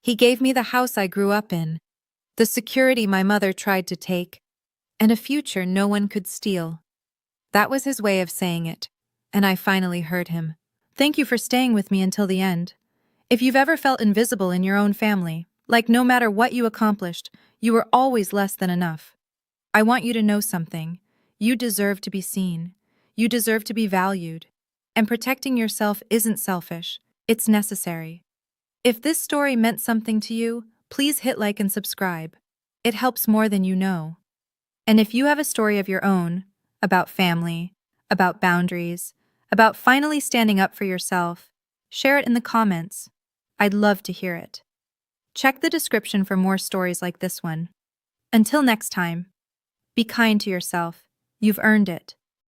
He gave me the house I grew up in, the security my mother tried to take, and a future no one could steal. That was his way of saying it, and I finally heard him. Thank you for staying with me until the end. If you've ever felt invisible in your own family, like no matter what you accomplished, you were always less than enough, I want you to know something. You deserve to be seen. You deserve to be valued. And protecting yourself isn't selfish, it's necessary. If this story meant something to you, please hit like and subscribe. It helps more than you know. And if you have a story of your own, about family, about boundaries, about finally standing up for yourself, share it in the comments. I'd love to hear it. Check the description for more stories like this one. Until next time, be kind to yourself. You've earned it.